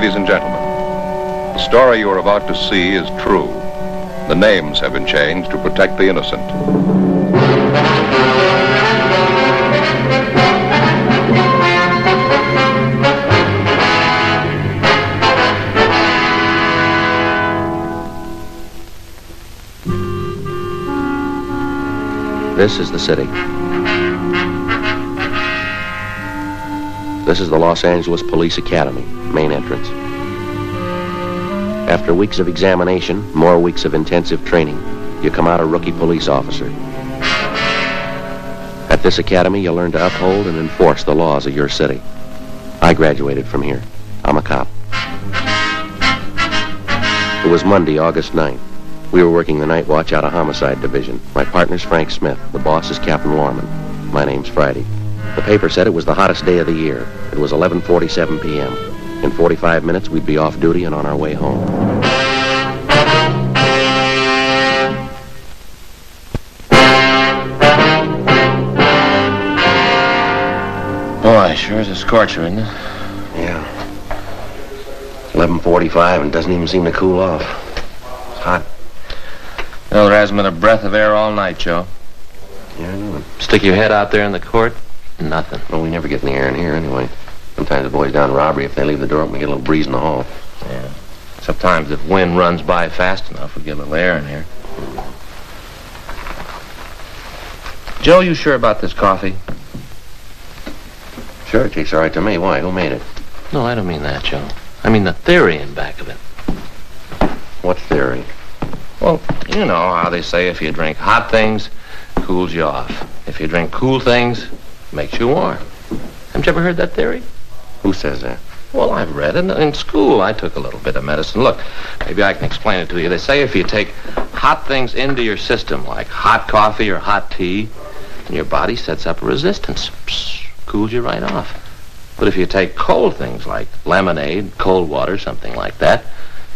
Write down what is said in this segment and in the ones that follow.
Ladies and gentlemen, the story you are about to see is true. The names have been changed to protect the innocent. This is the city. This is the Los Angeles Police Academy, main entrance. After weeks of examination, more weeks of intensive training, you come out a rookie police officer. At this academy, you learn to uphold and enforce the laws of your city. I graduated from here. I'm a cop. It was Monday, August 9th. We were working the night watch out of Homicide Division. My partner's Frank Smith. The boss is Captain Warman. My name's Friday. The paper said it was the hottest day of the year. It was 11:47 p.m. In 45 minutes, we'd be off duty and on our way home. Boy, sure is a scorcher, isn't it? Yeah. 11:45 and doesn't even seem to cool off. It's hot. Well, there hasn't been a breath of air all night, Joe. Yeah, I know. Stick your head out there in the court, nothing. Well, we never get in the air in here anyway. Sometimes the boys down robbery, if they leave the door open, we get a little breeze in the hall. Yeah. Sometimes if wind runs by fast enough, we get a little air in here. Joe, you sure about this coffee? Sure, it tastes all right to me. Why? Who made it? No, I don't mean that, Joe. I mean the theory in back of it. What theory? Well, you know how they say if you drink hot things, cools you off. If you drink cool things, makes you warm. Haven't you ever heard that theory? Who says that? Well, I've read it. In school, I took a little bit of medicine. Look, maybe I can explain it to you. They say if you take hot things into your system, like hot coffee or hot tea, your body sets up a resistance. Psst, cools you right off. But if you take cold things like lemonade, cold water, something like that,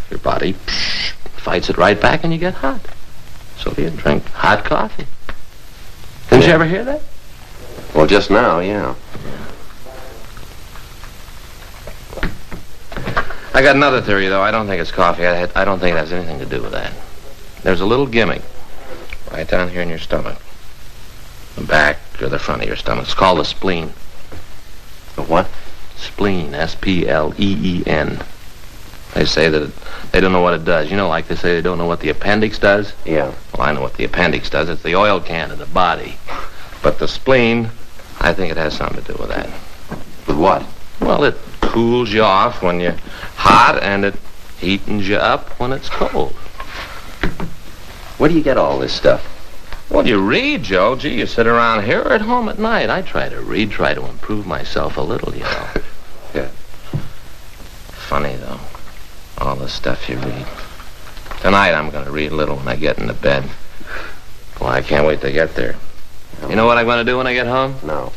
your body fights it right back and you get hot. So you drink hot coffee. Didn't you ever hear that? Well, just now, yeah. I got another theory, though. I don't think it's coffee. I don't think it has anything to do with that. There's a little gimmick right down here in your stomach. The back or the front of your stomach. It's called the spleen. The what? Spleen. S-P-L-E-E-N. They say that they don't know what it does. You know, like they say they don't know what the appendix does? Yeah. Well, I know what the appendix does. It's the oil can of the body. But the spleen, I think it has something to do with that. With what? Well, it cools you off when you're hot, and it heatens you up when it's cold. Where do you get all this stuff? Well, you read, Joe. Gee, you sit around here or at home at night. I try to read, try to improve myself a little, you know. Yeah. Funny, though, all the stuff you read. Tonight I'm going to read a little when I get into bed. Well, I can't wait to get there. You know what I'm going to do when I get home? No.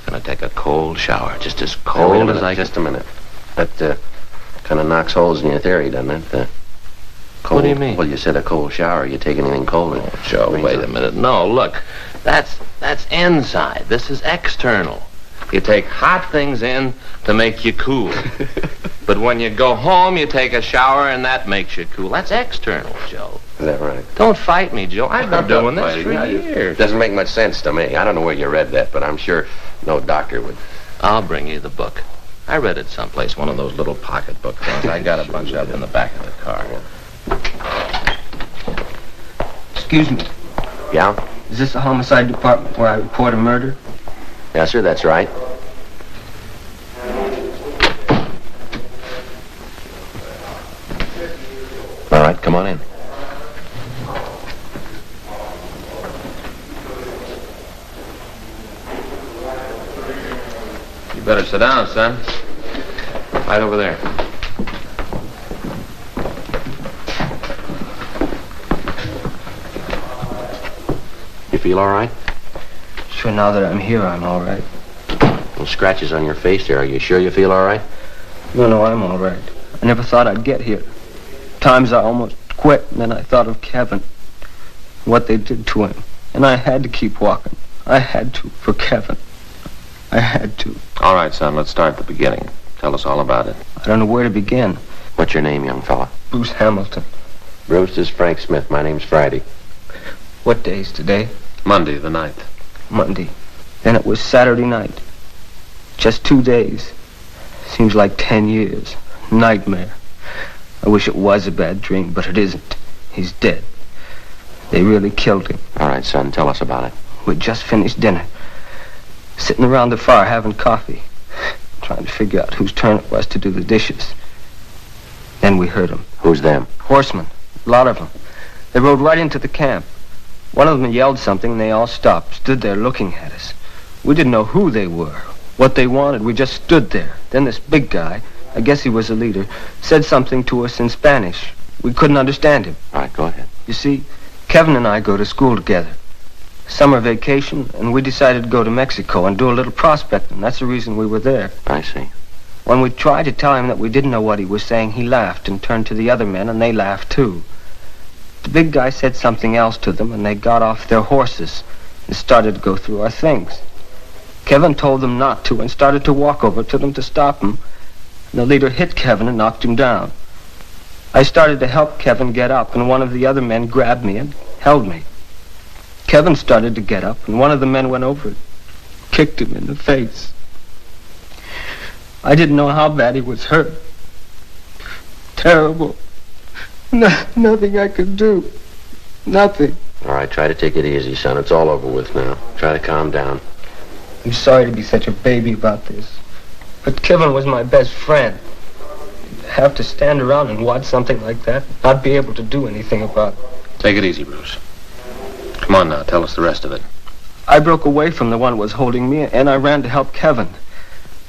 I'm going to take a cold shower, just as Wait a cold minute, as I can. just a minute. That kind of knocks holes in your theory, doesn't it? Cold. What do you mean? Well, you said a cold shower. You take anything colder. Oh, Joe, wait a minute. No, look, that's inside. This is external. You take hot things in to make you cool. But when you go home, you take a shower, and that makes you cool. That's external, Joe. Is that right? Don't fight me, Joe. I've been doing this for years. Doesn't make much sense to me. I don't know where you read that, but I'm sure no doctor would. I'll bring you the book. I read it someplace, one of those little pocketbook things. I got a bunch of them in the back of the car. Excuse me. Yeah? Is this the homicide department where I report a murder? Yes, sir, that's right. All right, come on in. You better sit down, son. Right over there. You feel all right? Sure, now that I'm here, I'm all right. Little scratches on your face there. Are you sure you feel all right? No, I'm all right. I never thought I'd get here. Times I almost quit, and then I thought of Kevin, what they did to him. And I had to keep walking. I had to, for Kevin. I had to. All right, son, let's start at the beginning. Tell us all about it. I don't know where to begin. What's your name, young fella? Bruce Hamilton. Bruce, this is Frank Smith. My name's Friday. What day's today? Monday, the 9th. Monday. Then it was Saturday night. Just 2 days. Seems like 10 years. Nightmare. I wish it was a bad dream, but it isn't. He's dead. They really killed him. All right, son, tell us about it. We'd just finished dinner. Sitting around the fire having coffee. Trying to figure out whose turn it was to do the dishes. Then we heard them. Who's them? Horsemen. A lot of them. They rode right into the camp. One of them yelled something and they all stopped. Stood there looking at us. We didn't know who they were. What they wanted. We just stood there. Then this big guy, I guess he was a leader, said something to us in Spanish. We couldn't understand him. All right, go ahead. You see, Kevin and I go to school together. Summer vacation, and we decided to go to Mexico and do a little prospecting. That's the reason we were there. I see. When we tried to tell him that we didn't know what he was saying, he laughed and turned to the other men, and they laughed too. The big guy said something else to them, and they got off their horses and started to go through our things. Kevin told them not to and started to walk over to them to stop him, and the leader hit Kevin and knocked him down. I started to help Kevin get up, and one of the other men grabbed me and held me. Kevin started to get up, and one of the men went over and kicked him in the face. I didn't know how bad he was hurt. Terrible. Nothing I could do. Nothing. All right, try to take it easy, son. It's all over with now. Try to calm down. I'm sorry to be such a baby about this, but Kevin was my best friend. Have to stand around and watch something like that, not be able to do anything about it. Take it easy, Bruce. Come on now, tell us the rest of it. I broke away from the one who was holding me, and I ran to help Kevin.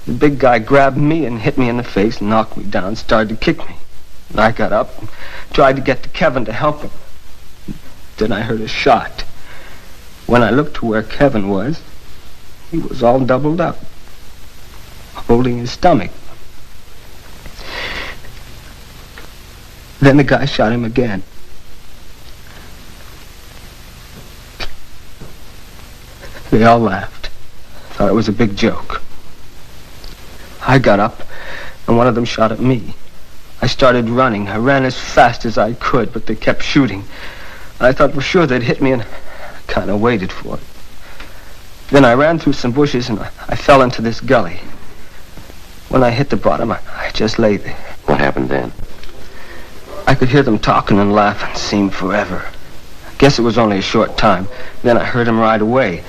The big guy grabbed me and hit me in the face, knocked me down, started to kick me. And I got up and tried to get to Kevin to help him. Then I heard a shot. When I looked to where Kevin was, he was all doubled up, holding his stomach. Then the guy shot him again. They all laughed. Thought it was a big joke. I got up, and one of them shot at me. I started running. I ran as fast as I could, but they kept shooting. I thought for sure they'd hit me, and I kind of waited for it. Then I ran through some bushes, and I fell into this gully. When I hit the bottom, I just lay there. What happened then? I could hear them talking and laughing. Seemed forever. I guess it was only a short time. Then I heard them ride away.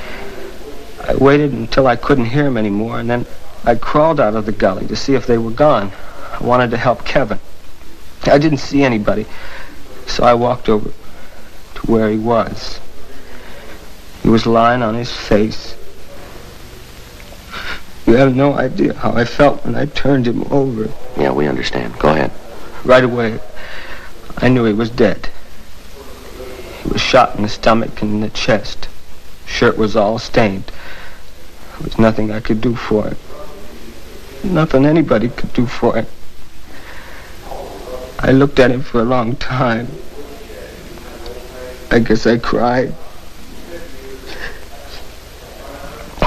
I waited until I couldn't hear them anymore, and then I crawled out of the gully to see if they were gone. I wanted to help Kevin. I didn't see anybody, so I walked over to where he was. He was lying on his face. You have no idea how I felt when I turned him over. Yeah, we understand. Go ahead. Right away, I knew he was dead. He was shot in the stomach and in the chest. Shirt was all stained. There was nothing I could do for it. Nothing anybody could do for it. I looked at him for a long time. I guess I cried.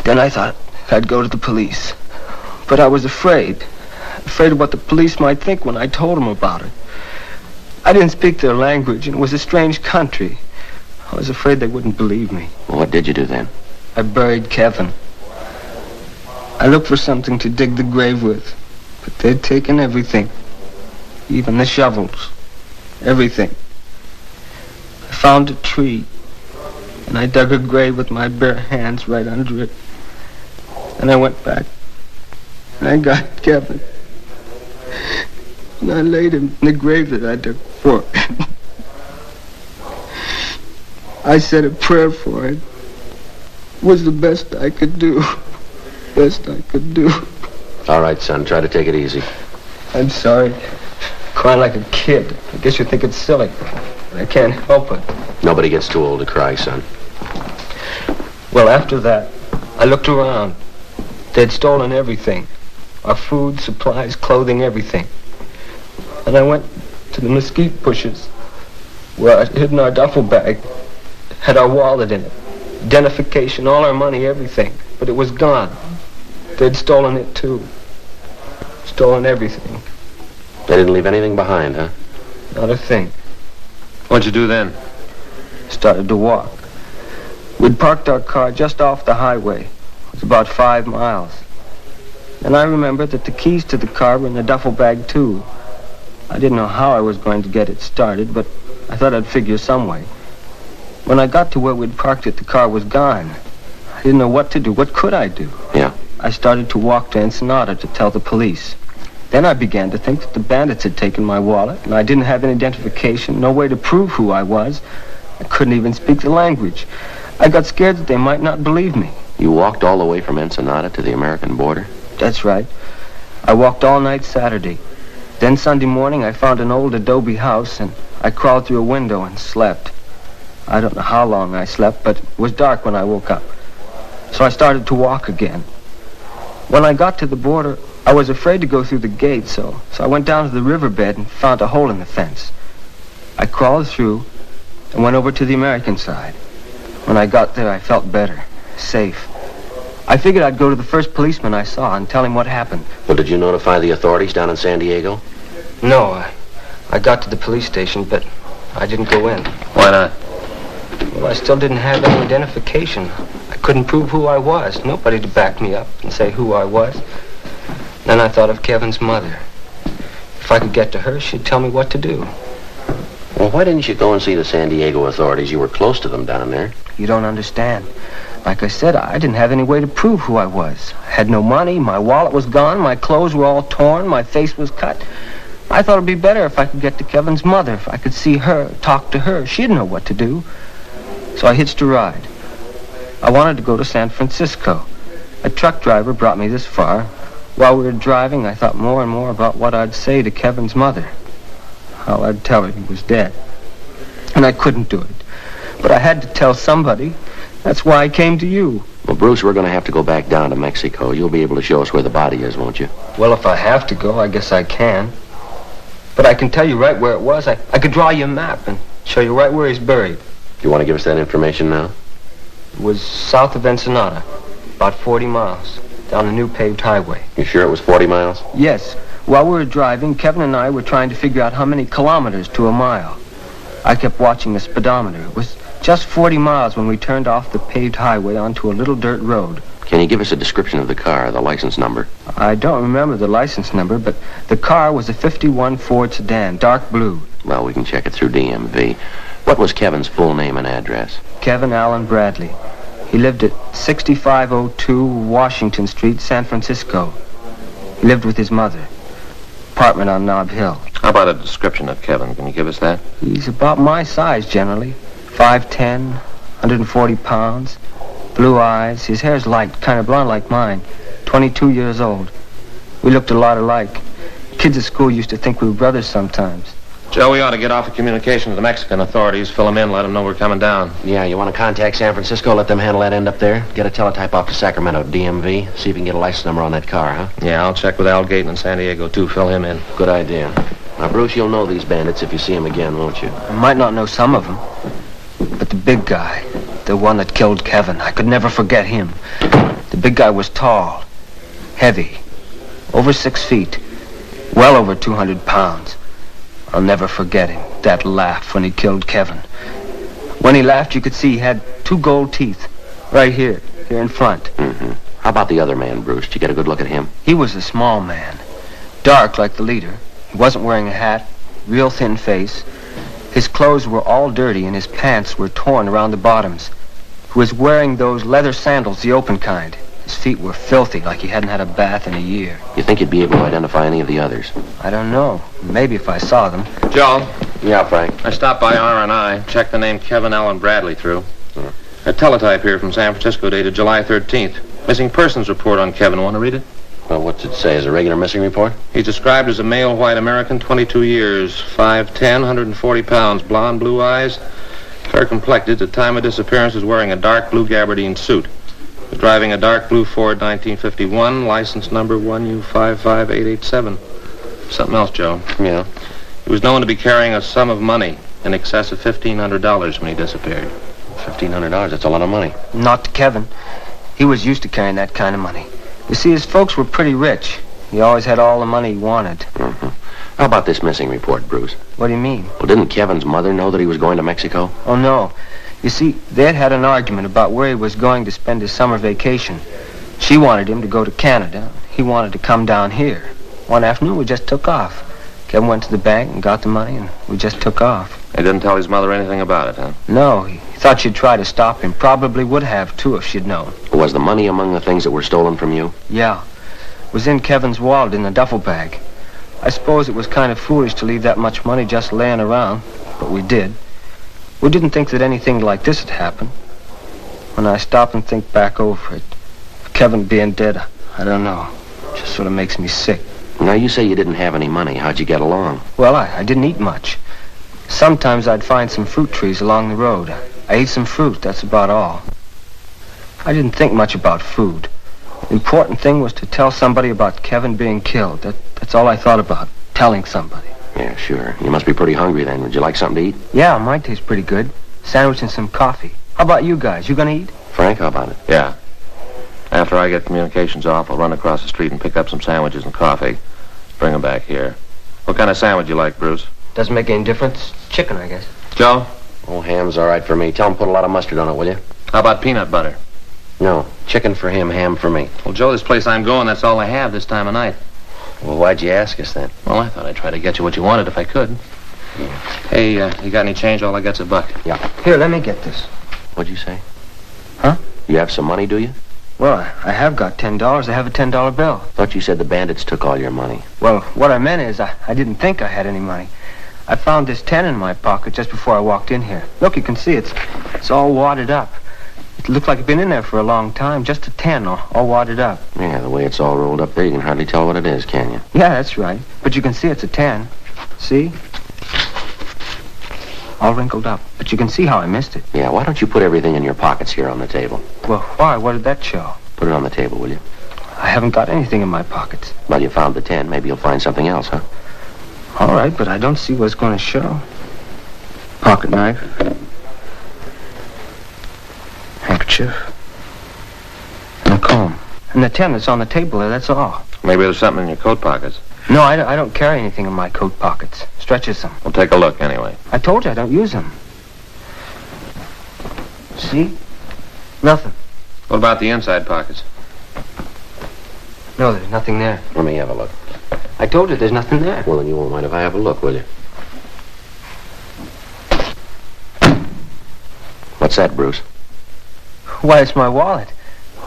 Then I thought I'd go to the police. But I was afraid. Afraid of what the police might think when I told them about it. I didn't speak their language, and it was a strange country. I was afraid they wouldn't believe me. Well, what did you do then? I buried Kevin. I looked for something to dig the grave with, but they'd taken everything. Even the shovels. Everything. I found a tree, and I dug a grave with my bare hands right under it. And I went back, and I got Kevin. And I laid him in the grave that I dug for him. I said a prayer for him. It was the best I could do. Best I could do. All right, son, try to take it easy. I'm sorry. Crying like a kid. I guess you think it's silly. But I can't help it. Nobody gets too old to cry, son. Well, after that, I looked around. They'd stolen everything. Our food, supplies, clothing, everything. And I went to the mesquite bushes where I'd hidden our duffel bag. Had our wallet in it. Identification, all our money, everything. But it was gone. They'd stolen it too. Stolen everything. They didn't leave anything behind, huh? Not a thing. What'd you do then? Started to walk. We'd parked our car just off the highway. It was about 5 miles. And I remembered that the keys to the car were in the duffel bag, too. I didn't know how I was going to get it started, but I thought I'd figure some way. When I got to where we'd parked it, the car was gone. I didn't know what to do. What could I do? Yeah. I started to walk to Ensenada to tell the police. Then I began to think that the bandits had taken my wallet, and I didn't have any identification, no way to prove who I was. I couldn't even speak the language. I got scared that they might not believe me. You walked all the way from Ensenada to the American border? That's right. I walked all night Saturday. Then Sunday morning I found an old adobe house, and I crawled through a window and slept. I don't know how long I slept, but it was dark when I woke up. So I started to walk again. When I got to the border, I was afraid to go through the gate, so I went down to the riverbed and found a hole in the fence. I crawled through and went over to the American side. When I got there, I felt better, safe. I figured I'd go to the first policeman I saw and tell him what happened. Well, did you notify the authorities down in San Diego? No, I got to the police station, but I didn't go in. Why not? Well, I still didn't have any identification. I couldn't prove who I was. Nobody to back me up and say who I was. Then I thought of Kevin's mother. If I could get to her, she'd tell me what to do. Well, why didn't you go and see the San Diego authorities? You were close to them down there. You don't understand. Like I said, I didn't have any way to prove who I was. I had no money, my wallet was gone, my clothes were all torn, my face was cut. I thought it'd be better if I could get to Kevin's mother, if I could see her, talk to her. She'd know what to do. So I hitched a ride. I wanted to go to San Francisco. A truck driver brought me this far. While we were driving, I thought more and more about what I'd say to Kevin's mother. How I'd tell her he was dead. And I couldn't do it. But I had to tell somebody. That's why I came to you. Well, Bruce, we're going to have to go back down to Mexico. You'll be able to show us where the body is, won't you? Well, if I have to go, I guess I can. But I can tell you right where it was. I could draw you a map and show you right where he's buried. You want to give us that information now? It was south of Ensenada, about 40 miles, down a new paved highway. You sure it was 40 miles? Yes. While we were driving, Kevin and I were trying to figure out how many kilometers to a mile. I kept watching the speedometer. It was just 40 miles when we turned off the paved highway onto a little dirt road. Can you give us a description of the car, the license number? I don't remember the license number, but the car was a 51 Ford sedan, dark blue. Well, we can check it through DMV. What was Kevin's full name and address? Kevin Allen Bradley. He lived at 6502 Washington Street, San Francisco. He lived with his mother. Apartment on Nob Hill. How about a description of Kevin? Can you give us that? He's about my size, generally. 5'10", 140 pounds. Blue eyes. His hair's light, kind of blonde like mine. 22 years old. We looked a lot alike. Kids at school used to think we were brothers sometimes. Joe, we ought to get off of communication with the Mexican authorities. Fill them in, let them know we're coming down. Yeah, you want to contact San Francisco, let them handle that end up there? Get a teletype off to Sacramento, DMV. See if you can get a license number on that car, huh? Yeah, I'll check with Al Gayton in San Diego, too. Fill him in. Good idea. Now, Bruce, you'll know these bandits if you see them again, won't you? I might not know some of them, but the big guy, the one that killed Kevin, I could never forget him. The big guy was tall, heavy, over 6 feet, well over 200 pounds. I'll never forget him, that laugh when he killed Kevin. When he laughed, you could see he had 2 gold teeth, right here in front. Mm-hmm. How about the other man, Bruce? Did you get a good look at him? He was a small man, dark like the leader. He wasn't wearing a hat, real thin face. His clothes were all dirty and his pants were torn around the bottoms. He was wearing those leather sandals, the open kind. His feet were filthy, like he hadn't had a bath in a year. You think you'd be able to identify any of the others? I don't know. Maybe if I saw them. Joe? Yeah, Frank. I stopped by R&I, checked the name Kevin Allen Bradley through. A teletype here from San Francisco dated July 13th. Missing persons report on Kevin. Want to read it? Well, what's it say? Is it a regular missing report? He's described as a male white American, 22 years, 5'10", 140 pounds, blonde, blue eyes, fair complected. At the time of disappearance, was wearing a dark blue gabardine suit. Was driving a dark blue Ford 1951, license number 1U55887. Something else, Joe. Yeah. He was known to be carrying a sum of money in excess of $1,500 when he disappeared. $1,500, that's a lot of money. Not to Kevin. He was used to carrying that kind of money. You see, his folks were pretty rich. He always had all the money he wanted. Mm-hmm. How about this missing report, Bruce? What do you mean? Well, didn't Kevin's mother know that he was going to Mexico? Oh, no. You see, they'd had an argument about where he was going to spend his summer vacation. She wanted him to go to Canada. He wanted to come down here. One afternoon, we just took off. Kevin went to the bank and got the money, and we just took off. He didn't tell his mother anything about it, huh? No, he thought she'd try to stop him. Probably would have, too, if she'd known. Was the money among the things that were stolen from you? Yeah. It was in Kevin's wallet in the duffel bag. I suppose it was kind of foolish to leave that much money just laying around, but we did. We didn't think that anything like this had happened. When I stop and think back over it, Kevin being dead, I don't know. It just sort of makes me sick. Now, you say you didn't have any money. How'd you get along? Well, I didn't eat much. Sometimes I'd find some fruit trees along the road. I ate some fruit, that's about all. I didn't think much about food. The important thing was to tell somebody about Kevin being killed. That's all I thought about, telling somebody. Yeah, sure. You must be pretty hungry then. Would you like something to eat? Yeah, mine tastes pretty good. Sandwich and some coffee. How about you guys? You gonna eat? Frank, how about it? Yeah. After I get communications off, I'll run across the street and pick up some sandwiches and coffee. Bring them back here. What kind of sandwich you like, Bruce? Doesn't make any difference. Chicken, I guess. Joe? Oh, ham's all right for me. Tell him put a lot of mustard on it, will you? How about peanut butter? No. Chicken for him, ham for me. Well, Joe, this place I'm going, that's all I have this time of night. Well, why'd you ask us then? Well, I thought I'd try to get you what you wanted if I could. Hey, you got any change? All I got's $1. Yeah. Here, let me get this. What'd you say? Huh? You have some money, do you? Well, I have got $10. I have a $10 bill. Thought you said the bandits took all your money. Well, what I meant is I didn't think I had any money. I found this 10 in my pocket just before I walked in here. Look, you can see it's all wadded up. It looked like it'd been in there for a long time. Just a 10, all wadded up. Yeah, the way it's all rolled up there, you can hardly tell what it is, can you? Yeah, that's right. But you can see it's a 10. See? All wrinkled up. But you can see how I missed it. Yeah, why don't you put everything in your pockets here on the table? Well, why? What did that show? Put it on the table, will you? I haven't got anything in my pockets. Well, you found the 10. Maybe you'll find something else, huh? All right, but I don't see what's going to show. Pocket knife. Handkerchief. And a comb. And the 10 that's on the table there, that's all. Maybe there's something in your coat pockets. No, I don't carry anything in my coat pockets. Stretches them. We'll take a look anyway. I told you I don't use them. See? Nothing. What about the inside pockets? No, there's nothing there. Let me have a look. I told you there's nothing there. Well, then you won't mind if I have a look, will you? What's that, Bruce? Why, it's my wallet.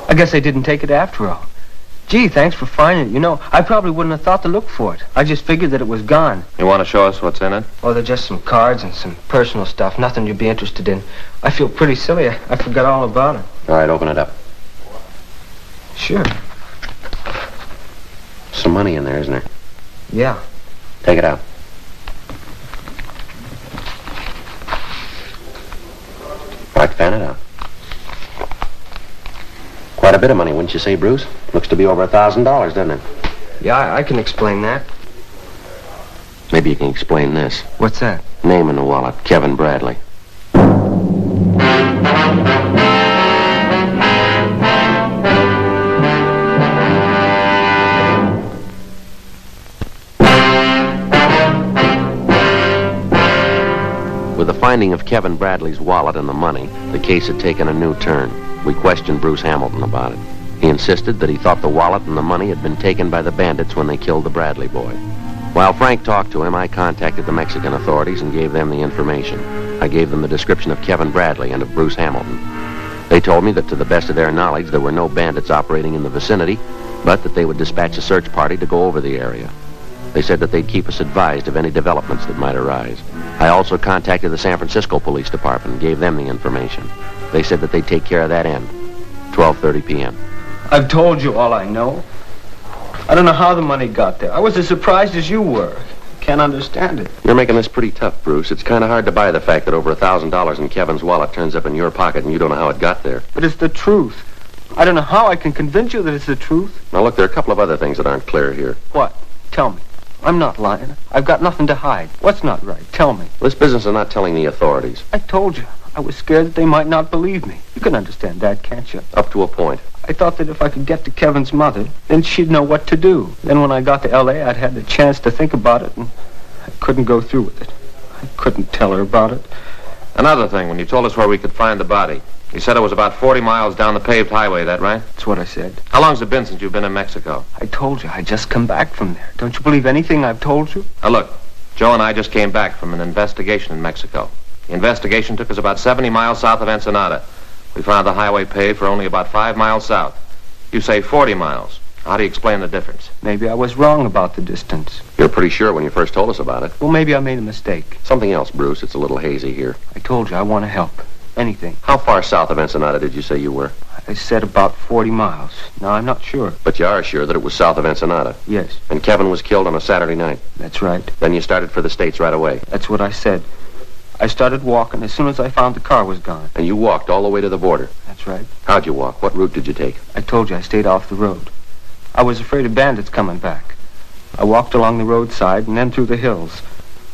I guess they didn't take it after all. Gee, thanks for finding it. You know, I probably wouldn't have thought to look for it. I just figured that it was gone. You want to show us what's in it? Oh, they're just some cards and some personal stuff. Nothing you'd be interested in. I feel pretty silly. I forgot all about it. All right, open it up. Sure. Some money in there, isn't there? Yeah. Take it out. All right, fan it out. Quite a bit of money, wouldn't you say, Bruce? Looks to be over $1,000, doesn't it? Yeah, I can explain that. Maybe you can explain this. What's that? Name in the wallet, Kevin Bradley. With the finding of Kevin Bradley's wallet and the money, the case had taken a new turn. We questioned Bruce Hamilton about it. He insisted that he thought the wallet and the money had been taken by the bandits when they killed the Bradley boy. While Frank talked to him, I contacted the Mexican authorities and gave them the information. I gave them the description of Kevin Bradley and of Bruce Hamilton. They told me that to the best of their knowledge, there were no bandits operating in the vicinity, but that they would dispatch a search party to go over the area. They said that they'd keep us advised of any developments that might arise. I also contacted the San Francisco Police Department and gave them the information. They said that they'd take care of that end. 12:30 p.m. I've told you all I know. I don't know how the money got there. I was as surprised as you were. Can't understand it. You're making this pretty tough, Bruce. It's kind of hard to buy the fact that over $1,000 in Kevin's wallet turns up in your pocket and you don't know how it got there. But it's the truth. I don't know how I can convince you that it's the truth. Now, look, there are a couple of other things that aren't clear here. What? Tell me. I'm not lying. I've got nothing to hide. What's not right? Tell me. This business of not telling the authorities. I told you. I was scared that they might not believe me. You can understand that, can't you? Up to a point. I thought that if I could get to Kevin's mother, then she'd know what to do. Then when I got to L.A., I'd had the chance to think about it, and I couldn't go through with it. I couldn't tell her about it. Another thing, when you told us where we could find the body, you said it was about 40 miles down the paved highway, that right? That's what I said. How long's it been since you've been in Mexico? I told you, I just come back from there. Don't you believe anything I've told you? Now look, Joe and I just came back from an investigation in Mexico. The investigation took us about 70 miles south of Ensenada. We found the highway paved for only about 5 miles south. You say 40 miles. How do you explain the difference? Maybe I was wrong about the distance. You're pretty sure when you first told us about it. Well, maybe I made a mistake. Something else, Bruce. It's a little hazy here. I told you, I want to help. Anything. How far south of Ensenada did you say you were? I said about 40 miles. Now, I'm not sure. But you are sure that it was south of Ensenada? Yes. And Kevin was killed on a Saturday night? That's right. Then you started for the States right away? That's what I said. I started walking as soon as I found the car was gone. And you walked all the way to the border? That's right. How'd you walk? What route did you take? I told you I stayed off the road. I was afraid of bandits coming back. I walked along the roadside and then through the hills.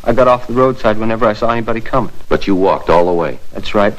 I got off the roadside whenever I saw anybody coming. But you walked all the way? That's right.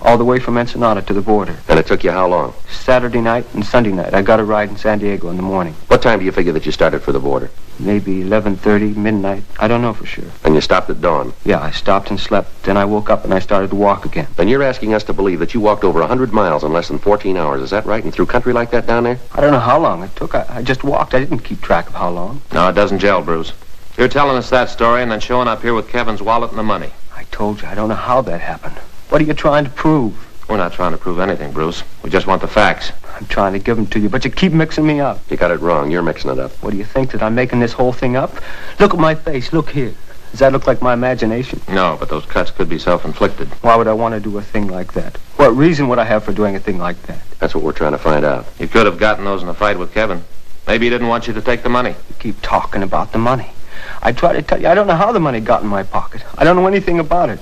All the way from Ensenada to the border. And it took you how long? Saturday night and Sunday night. I got a ride in San Diego in the morning. What time do you figure that you started for the border? Maybe 11:30, midnight. I don't know for sure. And you stopped at dawn? Yeah, I stopped and slept. Then I woke up and I started to walk again. Then you're asking us to believe that you walked over 100 miles in less than 14 hours. Is that right? And through country like that down there? I don't know how long it took. I just walked. I didn't keep track of how long. No, it doesn't gel, Bruce. You're telling us that story and then showing up here with Kevin's wallet and the money. I told you, I don't know how that happened. What are you trying to prove? We're not trying to prove anything, Bruce. We just want the facts. I'm trying to give them to you, but you keep mixing me up. You got it wrong. You're mixing it up. What do you think, that I'm making this whole thing up? Look at my face. Look here. Does that look like my imagination? No, but those cuts could be self-inflicted. Why would I want to do a thing like that? What reason would I have for doing a thing like that? That's what we're trying to find out. You could have gotten those in a fight with Kevin. Maybe he didn't want you to take the money. You keep talking about the money. I try to tell you, I don't know how the money got in my pocket. I don't know anything about it.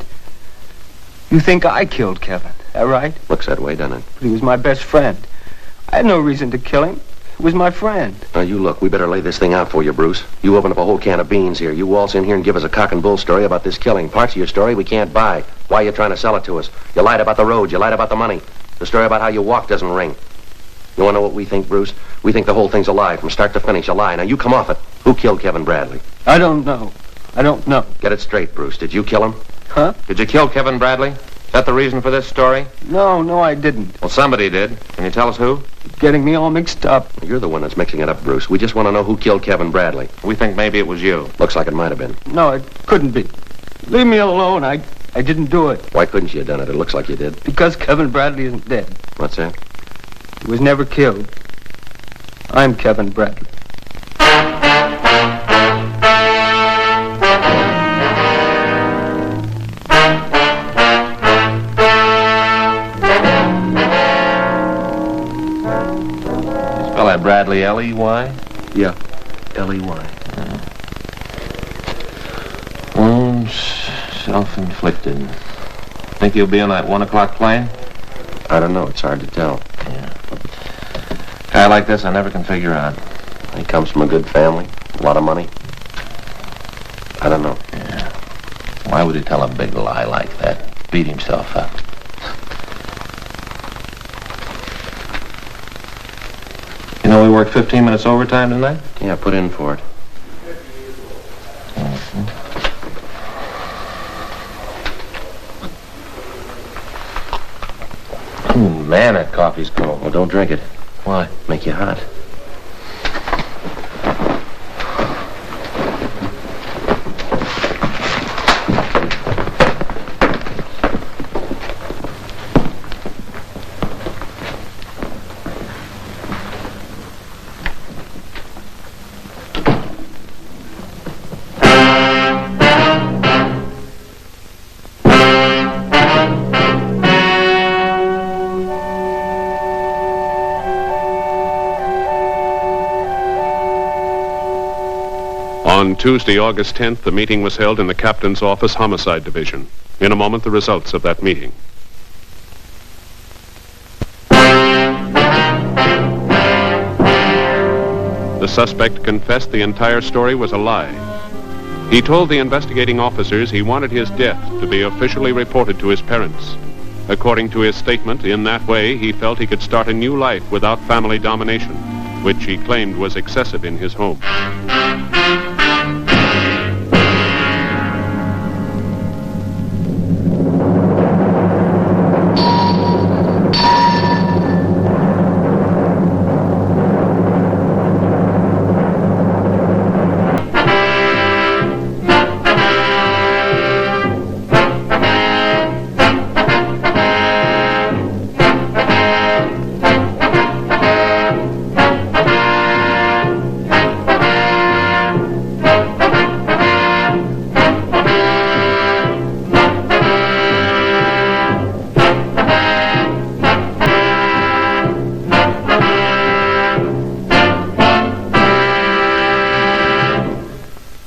You think I killed Kevin, is that right? Looks that way, doesn't it? But he was my best friend. I had no reason to kill him. He was my friend. Now, you look, we better lay this thing out for you, Bruce. You open up a whole can of beans here. You waltz in here and give us a cock and bull story about this killing. Parts of your story we can't buy. Why are you trying to sell it to us? You lied about the road. You lied about the money. The story about how you walked doesn't ring. You want to know what we think, Bruce? We think the whole thing's a lie, from start to finish, a lie. Now, you come off it. Who killed Kevin Bradley? I don't know. I don't know. Get it straight, Bruce. Did you kill him? Huh? Did you kill Kevin Bradley? Is that the reason for this story? No, I didn't. Well, somebody did. Can you tell us who? Getting me all mixed up. You're the one that's mixing it up, Bruce. We just want to know who killed Kevin Bradley. We think maybe it was you. Looks like it might have been. No, it couldn't be. Leave me alone. I didn't do it. Why couldn't you have done it? It looks like you did. Because Kevin Bradley isn't dead. What's that? He was never killed. I'm Kevin Bradley. Spell that Bradley, L-E-Y? Yeah, L-E-Y. Wounds self-inflicted. Think he'll be on that 1 o'clock plane? I don't know. It's hard to tell. Yeah. Guy like this, I never can figure out. He comes from a good family, a lot of money. I don't know. Yeah. Why would he tell a big lie like that? Beat himself up. You know, we worked 15 minutes overtime tonight? Yeah, put in for it. Ooh, man, that coffee's cold. Well, don't drink it. Why? Make you hot. On Tuesday, August 10th, the meeting was held in the captain's office, Homicide Division. In a moment, the results of that meeting. The suspect confessed the entire story was a lie. He told the investigating officers he wanted his death to be officially reported to his parents. According to his statement, in that way, he felt he could start a new life without family domination, which he claimed was excessive in his home.